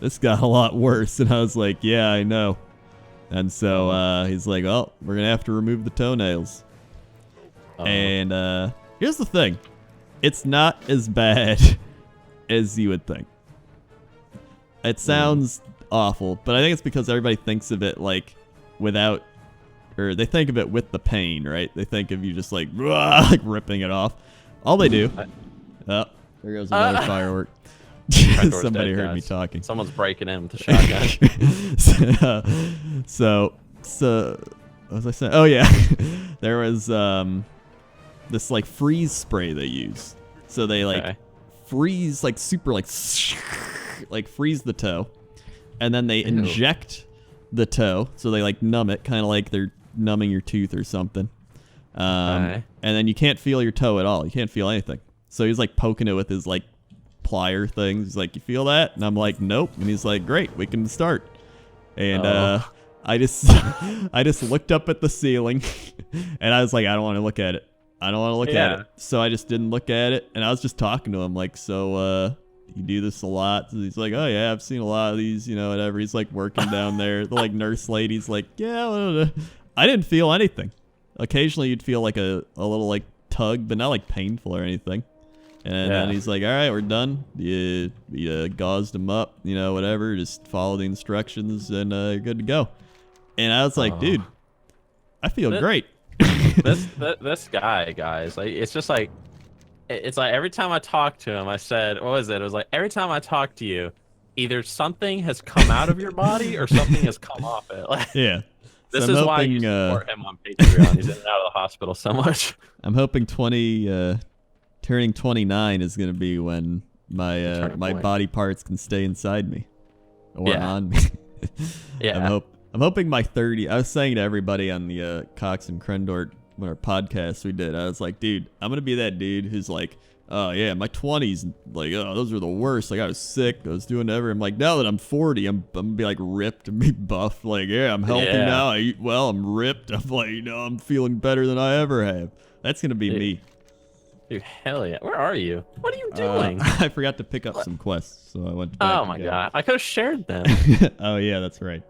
this got a lot worse. And I was like, yeah, I know. And so he's like, well, we're going to have to remove the toenails. And here's the thing. It's not as bad as you would think. It sounds awful, but I think it's because everybody thinks of it like without, or they think of it with the pain, right? They think of you just like ripping it off. All they do. Oh, there goes another firework. Somebody heard me talking. Someone's breaking in with a shotgun. So what was I saying? Oh yeah, there was this like freeze spray they use. So they like freeze like super like freeze the toe, and then they inject the toe. So they like numb it, kind of like they're numbing your tooth or something. And then you can't feel your toe at all. You can't feel anything. So he's like poking it with his like plier things. He's like, you feel that? And I'm like, nope. And he's like, great, we can start. And I just looked up at the ceiling, and I was like, I don't want to look at it. I don't want to look at it. So I just didn't look at it, and I was just talking to him like, so you do this a lot? So he's like, oh yeah, I've seen a lot of these, whatever. He's like working down there. The like nurse lady's like, yeah, I didn't feel anything. Occasionally you'd feel like a little like tug, but not like painful or anything. And then he's like, all right, we're done. You gauzed him up, whatever. Just follow the instructions, and you're good to go. And I was like, dude, I feel great. this guy, guys, like, it's just like, it's like every time I talk to him, I said, what was it? It was like, every time I talk to you, either something has come out of your body or something has come off it. Like, yeah. This is why you support him on Patreon. He's in and out of the hospital so much. I'm hoping turning 29 is going to be when my body parts can stay inside me or on me. I'm hoping my 30. I was saying to everybody on the Cox and Crendor, when our podcast we did, I was like, dude, I'm going to be that dude who's like, oh yeah, my 20s, like, oh, those were the worst. Like, I was sick. I was doing whatever. I'm like, now that I'm 40, I'm going to be like ripped and be buff. Like, yeah, I'm healthy now. I eat well. I'm ripped. I'm like, I'm feeling better than I ever have. That's going to be me. Dude, hell yeah. Where are you? What are you doing? I forgot to pick up some quests, so I went back. Oh my god. I could have shared them. Oh yeah, that's right.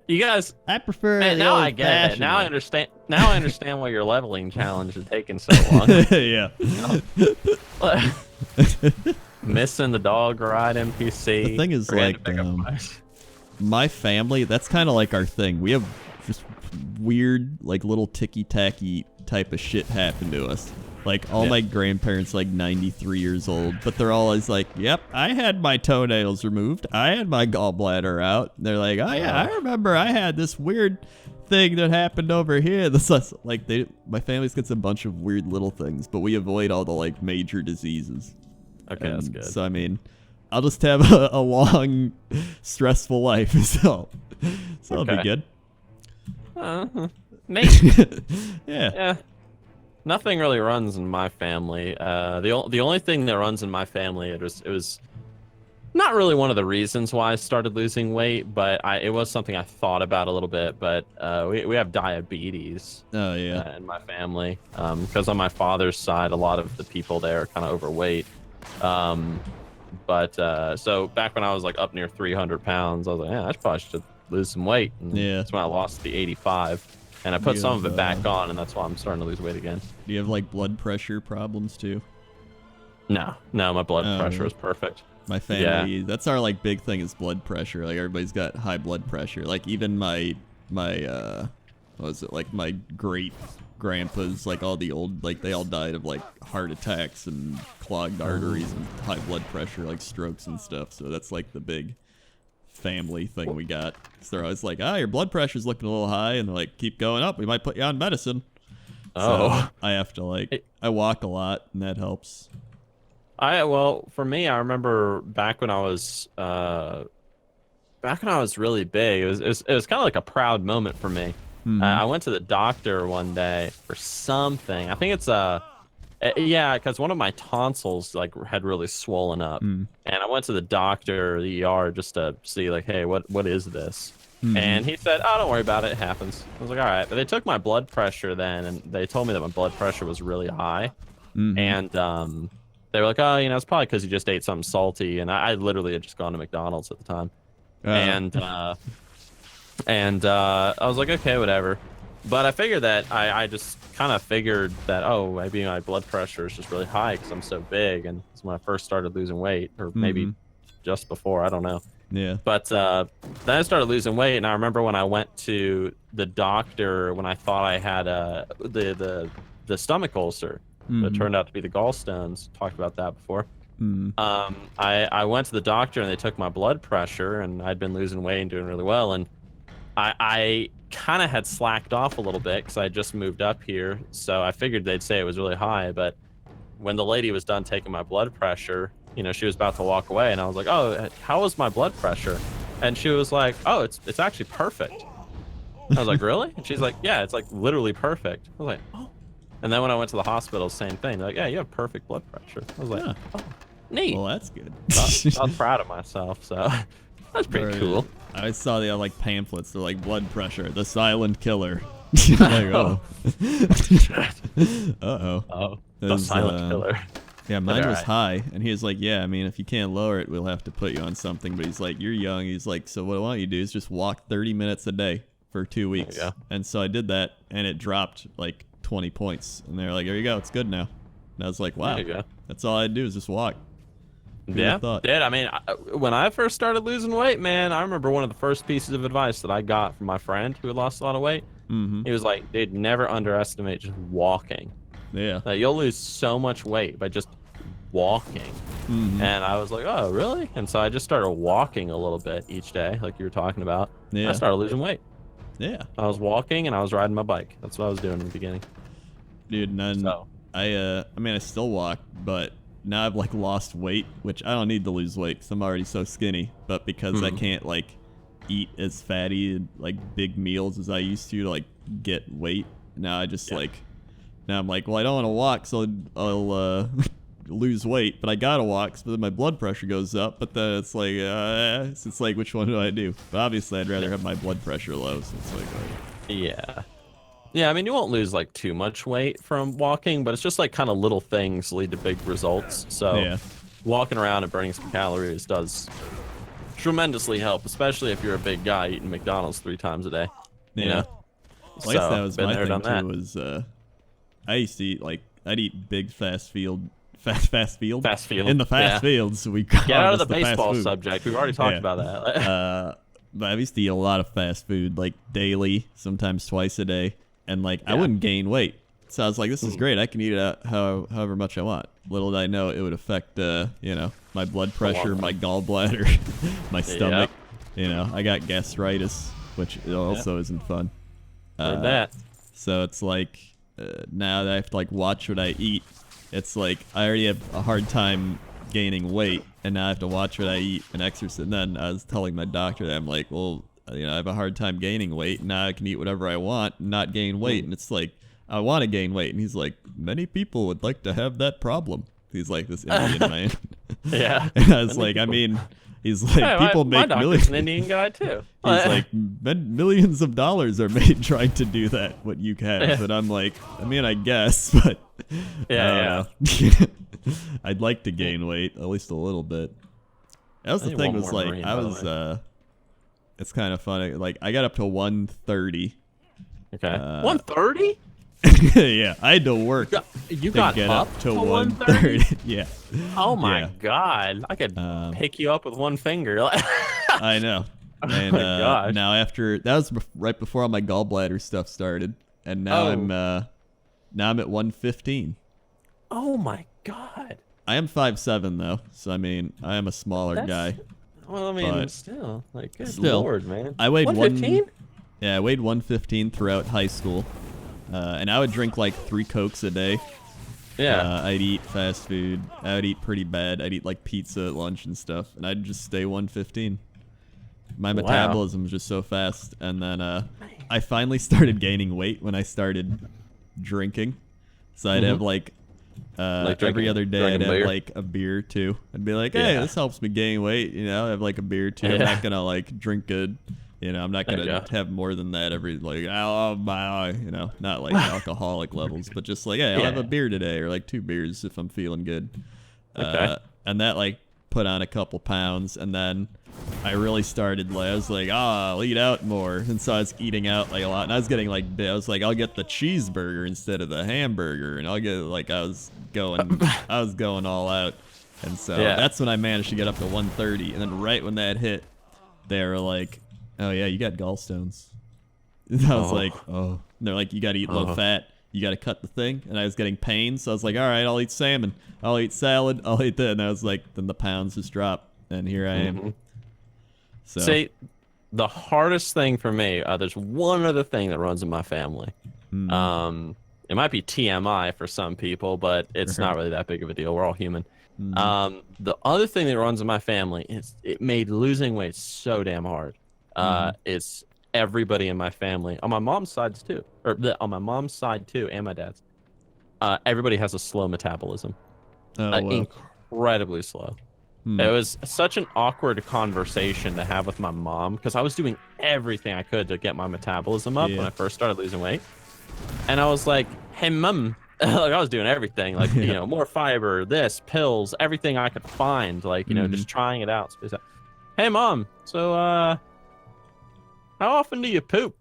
You guys, I prefer. man, the now I get it. old-fashioned Now I way. understand. Now I understand why your leveling challenge is taking so long. Yeah. Missing the dog ride NPC. The thing is, forgetting like, to pick up prize. my family, that's kind of like our thing. We have just weird, like, little ticky-tacky type of shit happen to us. Like, all my grandparents, like, 93 years old, but they're always like, yep, I had my toenails removed. I had my gallbladder out. And they're like, oh, yeah, I remember I had this weird thing that happened over here. This is, like, my family's gets a bunch of weird little things, but we avoid all the, like, major diseases. Okay, that's good. So, I mean, I'll just have a long, stressful life, so it'll be good. Neat. Yeah. Yeah. Nothing really runs in my family. The only thing that runs in my family, it was not really one of the reasons why I started losing weight, but it was something I thought about a little bit. But we have diabetes. Oh, yeah. In my family, because on my father's side, a lot of the people there are kind of overweight. So back when I was like up near 300 pounds, I was like, yeah, I probably should lose some weight. And that's when I lost the 85. And I put some of it back on, and that's why I'm starting to lose weight again. Do you have, like, blood pressure problems, too? No, my blood pressure is perfect. My family, that's our, like, big thing is blood pressure. Like, everybody's got high blood pressure. Like, even my what was it, like, my great-grandpas, like, all the old, like, they all died of, like, heart attacks and clogged arteries and high blood pressure, like, strokes and stuff. So that's, like, the big family thing we got. So they're always like, your blood pressure's looking a little high, and they're like, keep going up, we might put you on medicine. So I have to, like, I walk a lot, and that helps. Well, for me, I remember back when I was really big, it was kind of like a proud moment for me. I went to the doctor one day for something. I think it's because one of my tonsils like had really swollen up, and I went to the doctor, the ER, just to see like, hey, what is this? And he said, oh, don't worry about it, it happens. I was like, all right. But they took my blood pressure then, and they told me that my blood pressure was really high, and they were like, oh, it's probably because you just ate something salty, and I literally had just gone to McDonald's at the time, and I was like, okay, whatever. But I figured that I just kind of figured that, oh, maybe my blood pressure is just really high because I'm so big. And it's when I first started losing weight, or maybe just before, I don't know. Yeah. But then I started losing weight. And I remember when I went to the doctor when I thought I had the stomach ulcer. It turned out to be the gallstones. Talked about that before. I went to the doctor and they took my blood pressure, and I'd been losing weight and doing really well. And I kind of had slacked off a little bit because I just moved up here, so I figured they'd say it was really high. But when the lady was done taking my blood pressure, she was about to walk away, and I was like, oh, how was my blood pressure? And she was like, oh, it's actually perfect. I was like, really? And she's like, yeah, it's like literally perfect. I was like, oh. And then when I went to the hospital, same thing. They're like, yeah, you have perfect blood pressure. I was like, oh, neat. Well, that's good. I was proud of myself, so that's pretty cool. I saw the like pamphlets. They're like blood pressure, the silent killer. Like, oh. Oh, the silent killer. Yeah, mine was high, and he was like, yeah, I mean, if you can't lower it, we'll have to put you on something. But he's like, you're young. He's like, so what I want you to do is just walk 30 minutes a day for 2 weeks. And so I did that, and it dropped like 20 points. And they're like, there you go, it's good now. And I was like, wow, that's all I do is just walk. Yeah, I mean, when I first started losing weight, man, I remember one of the first pieces of advice that I got from my friend who had lost a lot of weight. He was like, dude, never underestimate just walking. Yeah. Like, you'll lose so much weight by just walking. And I was like, oh, really? And so I just started walking a little bit each day, like you were talking about. I started losing weight. Yeah. I was walking and I was riding my bike. That's what I was doing in the beginning. Dude, I mean, I still walk, but now I've like lost weight, which I don't need to lose weight because I'm already so skinny. But because I can't like eat as fatty and like big meals as I used to like get weight, now I just now I'm like, well, I don't want to walk, so I'll lose weight, but I gotta walk, so then my blood pressure goes up. But then it's like which one do I do? But obviously, I'd rather have my blood pressure low. So it's like, yeah. I mean, you won't lose like too much weight from walking, but it's just like kind of little things lead to big results. So walking around and burning some calories does tremendously help, especially if you're a big guy eating McDonald's 3 times a day. You know? Well, I guess that was been my there, thing done too. that. Was I used to eat I'd eat big fast field in the fast fields. So we Get out of the fast baseball food. subject. We've already talked about that. But I used to eat a lot of fast food, like daily, sometimes twice a day, and I Yeah. wouldn't gain weight. So I was like, this is great. I can eat it out however much I want. Little did I know it would affect, my blood pressure, my gallbladder, my stomach. I got gastritis, which also isn't fun. Heard that. So it's like now that I have to watch what I eat, it's like I already have a hard time gaining weight, and now I have to watch what I eat and exercise. And then I was telling my doctor that I'm like, well, I have a hard time gaining weight. Now I can eat whatever I want and not gain weight. And it's like, I want to gain weight. And he's like, many people would like to have that problem. He's like this Indian man. Yeah. And I was like, I mean, he's like, Hey, people my make doctor's millions. an Indian guy too. He's like, millions of dollars are made trying to do that, what you have. And I'm like, I mean, I guess, but I don't know. I'd like to gain weight, at least a little bit. That was the thing, was like, I was, it's kind of funny. Like, I got up to 130. Okay. 130? Yeah, I had to work You to got get up up to 130. Yeah. Oh my Yeah. God. I could pick you up with one finger. I know. And my gosh. now after that was right before all my gallbladder stuff started, and now I'm at 115. Oh my God. I am 5'7" though, so I mean I am a smaller guy. Well, I mean, but still, like, good still, Lord, man. I weighed 115? Yeah, I weighed 115 throughout high school, and I would drink like 3 Cokes a day. Yeah. I'd eat fast food. I would eat pretty bad. I'd eat like pizza at lunch and stuff, and I'd just stay 115. My metabolism was just so fast, and then I finally started gaining weight when I started drinking. So I'd have like every other day I'd have like a beer too. I'd be like, hey, this helps me gain weight. I have like a beer too. I'm not gonna like drink good. I'm not gonna have more than that every not like alcoholic levels, but just like, I'll have a beer today or like 2 beers if I'm feeling good. And that like put on a couple pounds, and then I really started I was like, I'll eat out more, and so I was eating out like a lot, and I was getting like I was like, I'll get the cheeseburger instead of the hamburger, and I'll get like I was going all out, and so that's when I managed to get up to 130, and then right when that hit, they were like, oh yeah, you got gallstones. And I was like, oh. And they're like, you got to eat low fat. You got to cut the thing. And I was getting pain, so I was like, all right, I'll eat salmon. I'll eat salad. I'll eat that. And I was like, then the pounds just drop, and here I am. So. See, the hardest thing for me, there's one other thing that runs in my family. It might be TMI for some people, but it's not really that big of a deal. We're all human. The other thing that runs in my family is it made losing weight so damn hard. It's everybody in my family, on my mom's side too, on my mom's side too, and my dad's. Everybody has a slow metabolism, incredibly slow. It was such an awkward conversation to have with my mom because I was doing everything I could to get my metabolism up when I first started losing weight, and I was like, "Hey, mom." Like I was doing everything, like more fiber, pills, everything I could find, just trying it out. So it's like, hey, mom. So, how often do you poop?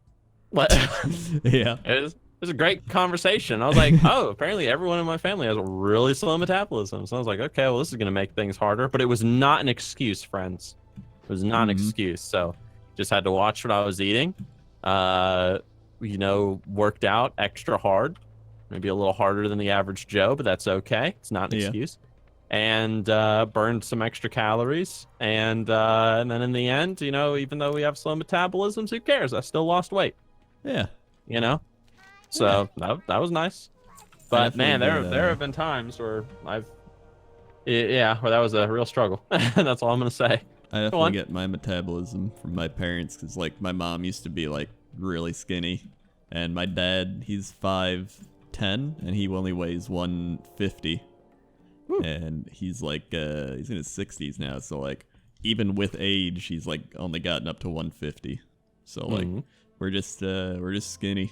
Yeah. It was a great conversation. I was like, oh, apparently everyone in my family has a really slow metabolism. So I was like, okay, well, this is going to make things harder. But it was not an excuse, friends. It was not an excuse. So just had to watch what I was eating. Worked out extra hard. Maybe a little harder than the average Joe, but that's okay. It's not an excuse. And burned some extra calories. And then in the end, even though we have slow metabolisms, who cares? I still lost weight. Yeah. So that was nice. But man, there have been times where where that was a real struggle. That's all I'm gonna say. I definitely get my metabolism from my parents because like my mom used to be like really skinny, and my dad, he's 5'10", and he only weighs 150. Woo. And he's like he's in his 60s now, so like even with age he's like only gotten up to 150. So like we're just skinny.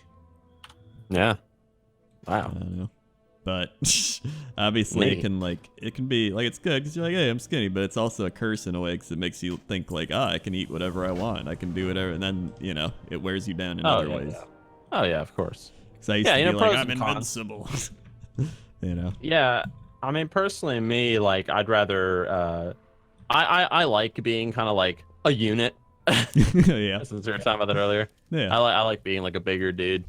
Yeah. Wow. I don't know. But obviously Neat. it can be like, it's good because you're like, hey, I'm skinny, but it's also a curse in a way because it makes you think like, I can eat whatever I want, I can do whatever, and then it wears you down in other ways. Oh yeah, of course. Because I used to be like, pros I'm and cons. invincible. Yeah, I mean, personally, me, like, I'd rather, I like being kind of like a unit. Yeah. Since we were talking about that earlier. Yeah. I like being like a bigger dude.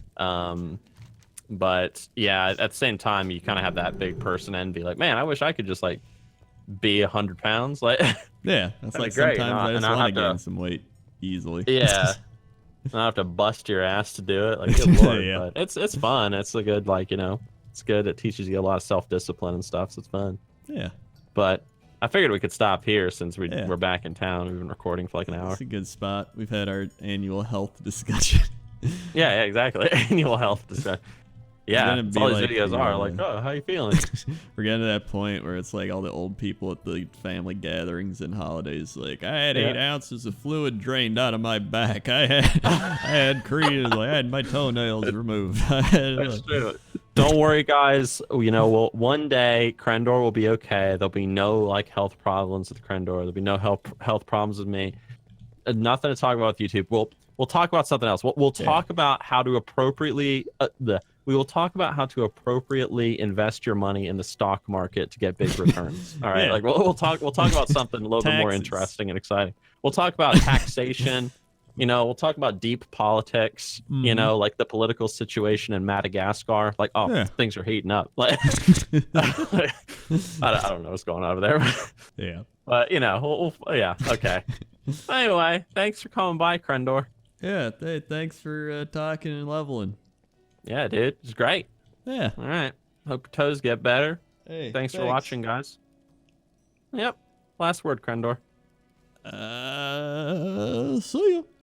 But yeah, at the same time, you kind of have that big person envy. Like, man, I wish I could just like be 100 pounds. Like, Yeah, that's that'd like be great, sometimes I and just I'll want to have to- gain some weight easily. yeah. I don't have to bust your ass to do it. Like, good lord. Yeah. But it's fun. It's a good, like, it's good. It teaches you a lot of self-discipline and stuff. So it's fun. Yeah. But I figured we could stop here since Yeah. we're back in town. We've been recording for like an hour. It's a good spot. We've had our annual health discussion. Yeah, exactly. Annual health discussion. Yeah, gonna that's be all these like videos the, are. Like, oh, how you feeling? We're getting to that point where it's like all the old people at the family gatherings and holidays. Like, I had 8 ounces of fluid drained out of my back. I had created. Like, I had my toenails removed. That's true. Don't worry, guys. One day Crendor will be okay. There'll be no like health problems with Crendor. There'll be no health problems with me. Nothing to talk about with YouTube. We'll talk about something else. We'll talk about how to appropriately we will talk about how to appropriately invest your money in the stock market to get big returns. All right, Yeah. like we'll talk about something a little bit more Taxes. interesting and exciting. We'll talk about taxation. We'll talk about deep politics. Mhm. Like the political situation in Madagascar. Like, things are heating up. Like, I don't know what's going on over there. Yeah. But okay. Anyway, thanks for coming by, Crendor. Yeah. Thanks for talking and leveling. Yeah, dude, it's great. Yeah. All right, hope your toes get better. Hey. Thanks for watching, guys. Yep. Last word, Crendor. See ya.